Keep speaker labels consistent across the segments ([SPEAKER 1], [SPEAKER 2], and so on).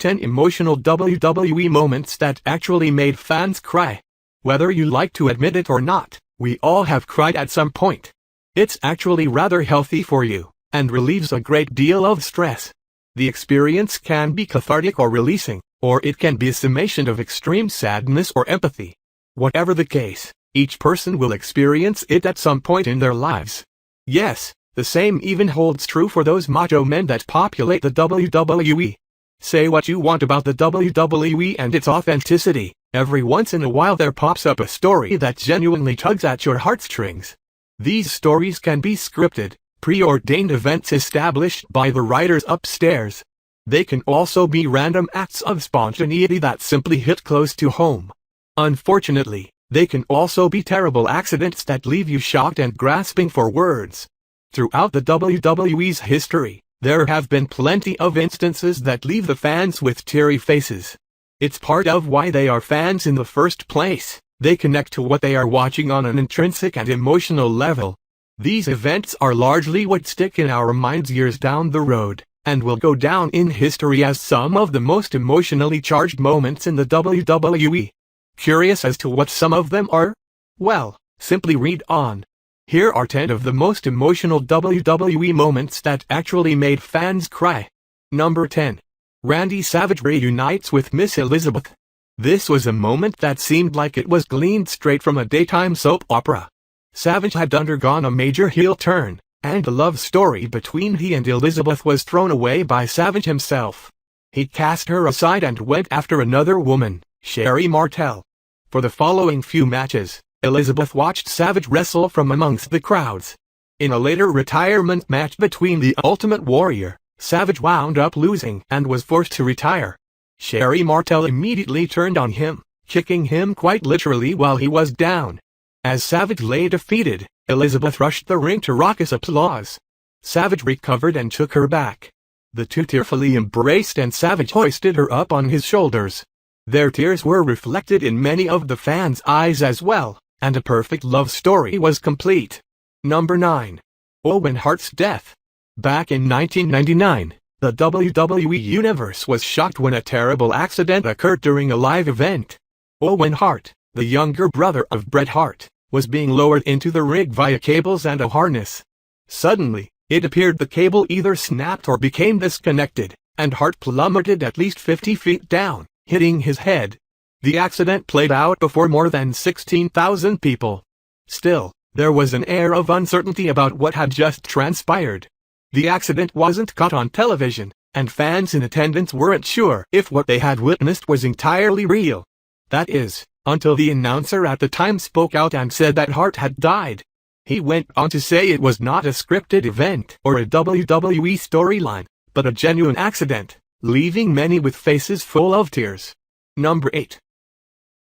[SPEAKER 1] 10 emotional WWE moments that actually made fans cry. Whether you like to admit it or not, we all have cried at some point. It's actually rather healthy for you, and relieves a great deal of stress. The experience can be cathartic or releasing, or it can be a summation of extreme sadness or empathy. Whatever the case, each person will experience it at some point in their lives. Yes, the same even holds true for those macho men that populate the WWE. Say what you want about the WWE and its authenticity, every once in a while there pops up a story that genuinely tugs at your heartstrings. These stories can be scripted, preordained events established by the writers upstairs. They can also be random acts of spontaneity that simply hit close to home. Unfortunately, they can also be terrible accidents that leave you shocked and grasping for words. Throughout the WWE's history, there have been plenty of instances that leave the fans with teary faces. It's part of why they are fans in the first place. They connect to what they are watching on an intrinsic and emotional level. These events are largely what stick in our minds years down the road, and will go down in history as some of the most emotionally charged moments in the WWE. Curious as to what some of them are? Well, simply read on. Here are 10 of the most emotional WWE moments that actually made fans cry. Number 10. Randy Savage reunites with Miss Elizabeth. This was a moment that seemed like it was gleaned straight from a daytime soap opera. Savage had undergone a major heel turn, and the love story between he and Elizabeth was thrown away by Savage himself. He cast her aside and went after another woman, Sherry Martel. For the following few matches, Elizabeth watched Savage wrestle from amongst the crowds. In a later retirement match between the Ultimate Warrior, Savage wound up losing and was forced to retire. Sherry Martel immediately turned on him, kicking him quite literally while he was down. As Savage lay defeated, Elizabeth rushed the ring to raucous applause. Savage recovered and took her back. The two tearfully embraced and Savage hoisted her up on his shoulders. Their tears were reflected in many of the fans' eyes as well, and a perfect love story was complete. Number 9. Owen Hart's death. Back in 1999, the WWE Universe was shocked when a terrible accident occurred during a live event. Owen Hart, the younger brother of Bret Hart, was being lowered into the ring via cables and a harness. Suddenly, it appeared the cable either snapped or became disconnected, and Hart plummeted at least 50 feet down, hitting his head. The accident played out before more than 16,000 people. Still, there was an air of uncertainty about what had just transpired. The accident wasn't caught on television, and fans in attendance weren't sure if what they had witnessed was entirely real. That is, until the announcer at the time spoke out and said that Hart had died. He went on to say it was not a scripted event or a WWE storyline, but a genuine accident, leaving many with faces full of tears. Number 8.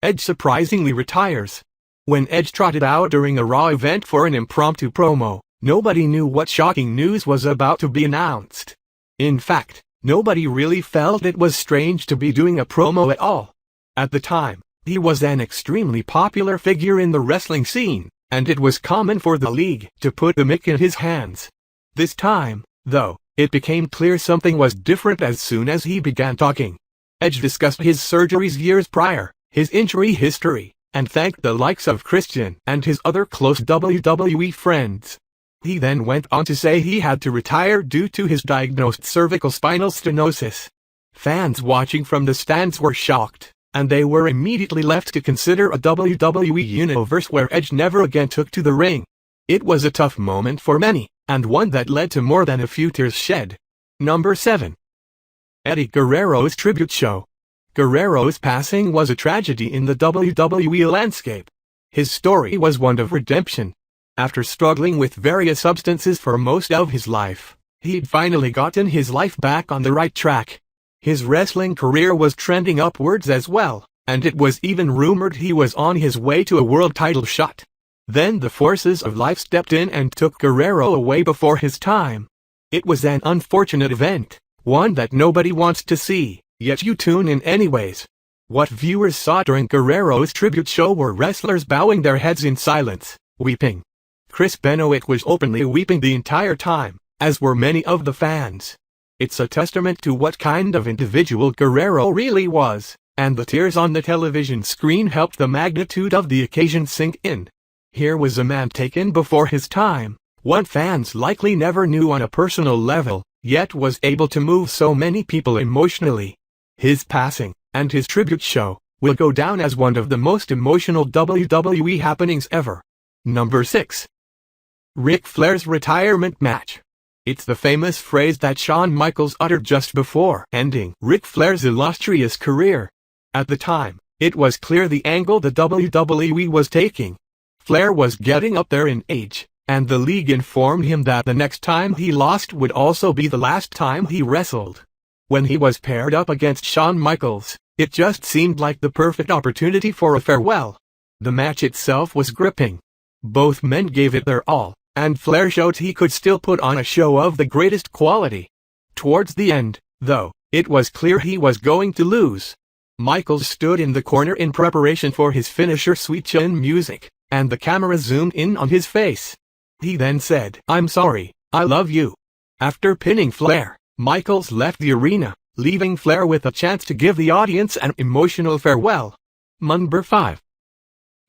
[SPEAKER 1] Edge surprisingly retires. When Edge trotted out during a Raw event for an impromptu promo, nobody knew what shocking news was about to be announced. In fact, nobody really felt it was strange to be doing a promo at all. At the time, he was an extremely popular figure in the wrestling scene, and it was common for the league to put the mic in his hands. This time, though, it became clear something was different as soon as he began talking. Edge discussed his surgeries years prior, his injury history, and thanked the likes of Christian and his other close WWE friends. He then went on to say he had to retire due to his diagnosed cervical spinal stenosis. Fans watching from the stands were shocked, and they were immediately left to consider a WWE universe where Edge never again took to the ring. It was a tough moment for many, and one that led to more than a few tears shed. Number 7. Eddie Guerrero's tribute show. Guerrero's passing was a tragedy in the WWE landscape. His story was one of redemption. After struggling with various substances for most of his life, he'd finally gotten his life back on the right track. His wrestling career was trending upwards as well, and it was even rumored he was on his way to a world title shot. Then the forces of life stepped in and took Guerrero away before his time. It was an unfortunate event, one that nobody wants to see, yet you tune in anyways. What viewers saw during Guerrero's tribute show were wrestlers bowing their heads in silence, weeping. Chris Benoit was openly weeping the entire time, as were many of the fans. It's a testament to what kind of individual Guerrero really was, and the tears on the television screen helped the magnitude of the occasion sink in. Here was a man taken before his time, one fans likely never knew on a personal level, yet was able to move so many people emotionally. His passing, and his tribute show, will go down as one of the most emotional WWE happenings ever. Number 6. Ric Flair's retirement match. It's the famous phrase that Shawn Michaels uttered just before ending Ric Flair's illustrious career. At the time, it was clear the angle the WWE was taking. Flair was getting up there in age, and the league informed him that the next time he lost would also be the last time he wrestled. When he was paired up against Shawn Michaels, it just seemed like the perfect opportunity for a farewell. The match itself was gripping. Both men gave it their all, and Flair showed he could still put on a show of the greatest quality. Towards the end, though, it was clear he was going to lose. Michaels stood in the corner in preparation for his finisher Sweet Chin Music, and the camera zoomed in on his face. He then said, "I'm sorry, I love you." After pinning Flair, Michaels left the arena, leaving Flair with a chance to give the audience an emotional farewell. Number 5.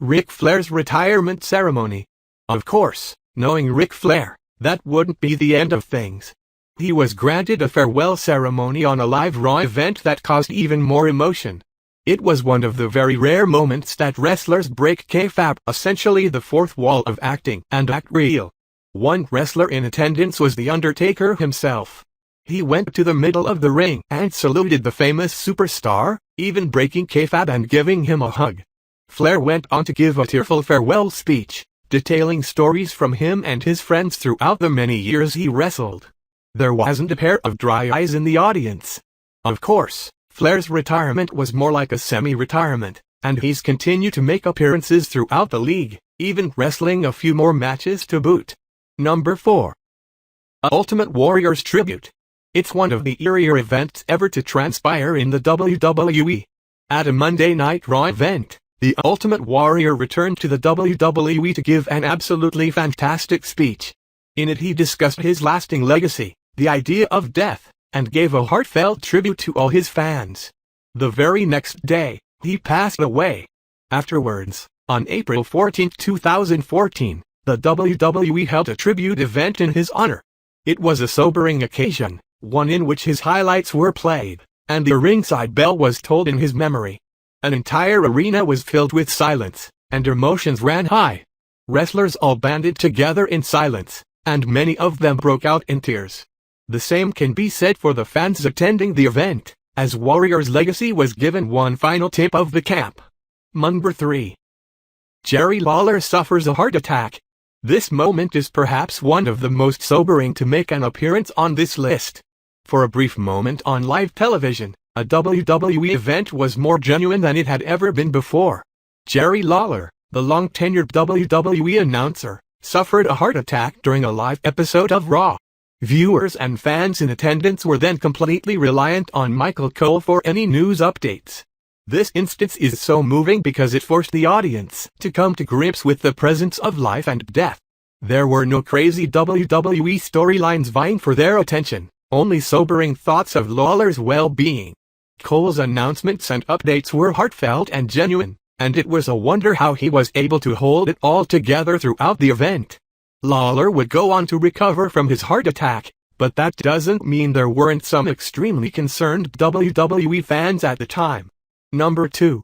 [SPEAKER 1] Ric Flair's retirement ceremony. Of course, knowing Ric Flair, that wouldn't be the end of things. He was granted a farewell ceremony on a live Raw event that caused even more emotion. It was one of the very rare moments that wrestlers break kayfabe, essentially the fourth wall of acting, and act real. One wrestler in attendance was The Undertaker himself. He went to the middle of the ring and saluted the famous superstar, even breaking kayfabe and giving him a hug. Flair went on to give a tearful farewell speech, detailing stories from him and his friends throughout the many years he wrestled. There wasn't a pair of dry eyes in the audience. Of course, Flair's retirement was more like a semi-retirement, and he's continued to make appearances throughout the league, even wrestling a few more matches to boot. Number 4. Ultimate Warrior's Tribute. It's one of the eerier events ever to transpire in the WWE. At a Monday Night Raw event, the Ultimate Warrior returned to the WWE to give an absolutely fantastic speech. In it he discussed his lasting legacy, the idea of death, and gave a heartfelt tribute to all his fans. The very next day, he passed away. Afterwards, on April 14, 2014, the WWE held a tribute event in his honor. It was a sobering occasion, one in which his highlights were played, and the ringside bell was tolled in his memory. An entire arena was filled with silence, and emotions ran high. Wrestlers all banded together in silence, and many of them broke out in tears. The same can be said for the fans attending the event, as Warrior's legacy was given one final tip of the cap. Number 3. Jerry Lawler suffers a heart attack. This moment is perhaps one of the most sobering to make an appearance on this list. For a brief moment on live television, a WWE event was more genuine than it had ever been before. Jerry Lawler, the long-tenured WWE announcer, suffered a heart attack during a live episode of Raw. Viewers and fans in attendance were then completely reliant on Michael Cole for any news updates. This instance is so moving because it forced the audience to come to grips with the presence of life and death. There were no crazy WWE storylines vying for their attention, only sobering thoughts of Lawler's well-being. Cole's announcements and updates were heartfelt and genuine, and it was a wonder how he was able to hold it all together throughout the event. Lawler would go on to recover from his heart attack, but that doesn't mean there weren't some extremely concerned WWE fans at the time. Number 2.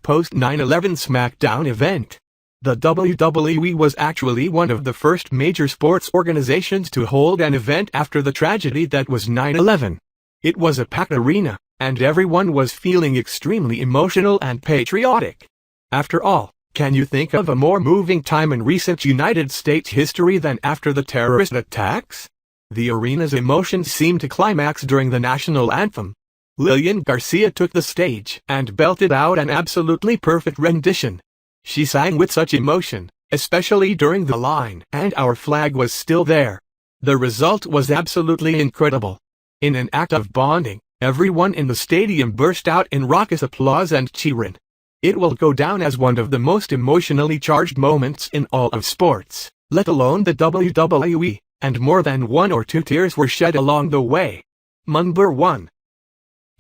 [SPEAKER 1] Post 9/11 SmackDown event. The WWE was actually one of the first major sports organizations to hold an event after the tragedy that was 9/11. It was a packed arena, and everyone was feeling extremely emotional and patriotic. After all, can you think of a more moving time in recent United States history than after the terrorist attacks? The arena's emotions seemed to climax during the national anthem. Lillian Garcia took the stage and belted out an absolutely perfect rendition. She sang with such emotion, especially during the line, "And our flag was still there." The result was absolutely incredible. In an act of bonding, everyone in the stadium burst out in raucous applause and cheering. It will go down as one of the most emotionally charged moments in all of sports, let alone the WWE, and more than one or two tears were shed along the way. Number 1.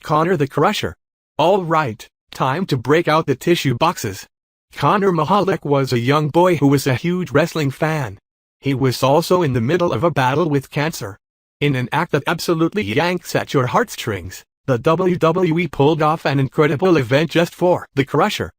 [SPEAKER 1] Connor the Crusher. Alright, time to break out the tissue boxes. Connor Mahalik was a young boy who was a huge wrestling fan. He was also in the middle of a battle with cancer. In an act that absolutely yanks at your heartstrings, the WWE pulled off an incredible event just for the Crusher.